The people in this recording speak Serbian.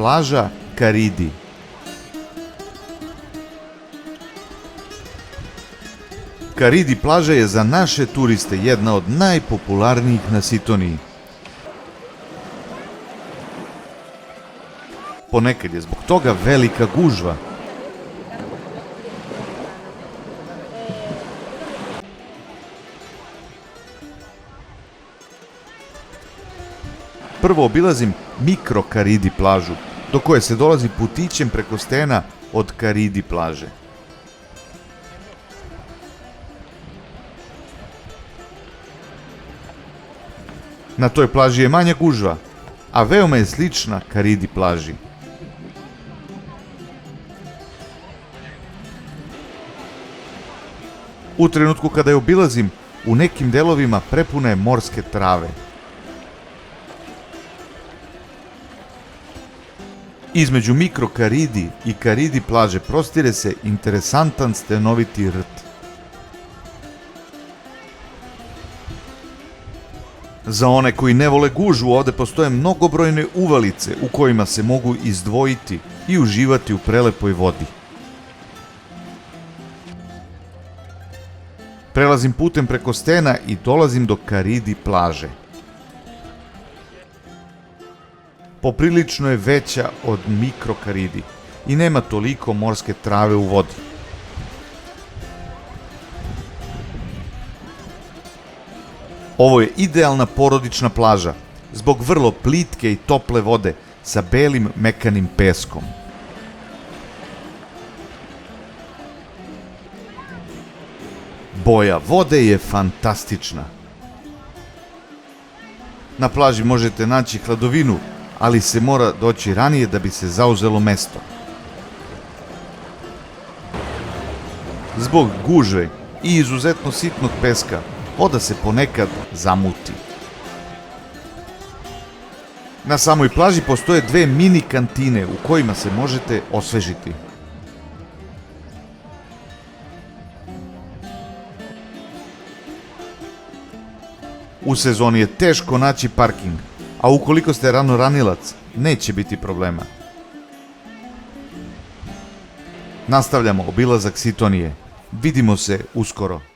plaža Karidi. Karidi plaža je za naše turiste jedna od najpopularnijih na Sitoniji. Ponekad je zbog toga velika gužva. Prvo obilazim mikro Karidi plažu, do koje se dolazi putićem preko stena od Karidi plaže. Na toj plaži je manja gužva, a veoma je slična Karidi plaži. U trenutku kada je obilazim, u nekim delovima prepuna je morske trave. Između mikro Karidi i Karidi plaže prostire se interesantan stenoviti rt. Za one koji ne vole gužvu, ovde postoje mnogobrojne uvalice u kojima se mogu izdvojiti i uživati u prelepoj vodi. Prelazim putem preko stena i dolazim do Karidi plaže. Poprilično je veća od mikro Karidi i nema toliko morske trave u vodi. Ovo je idealna porodična plaža, zbog vrlo plitke i tople vode sa belim mekanim peskom. Boja vode je fantastična. Na plaži možete naći hladovinu, ali se mora doći ranije da bi se zauzelo mesto. Zbog gužve i izuzetno sitnog peska, voda se ponekad zamuti. Na samoj plaži postoje dve mini kantine u kojima se možete osvežiti. U sezoni je teško naći parking, a ukoliko ste ranoranilac, neće biti problema. Nastavljamo obilazak Sitonije. Vidimo se uskoro.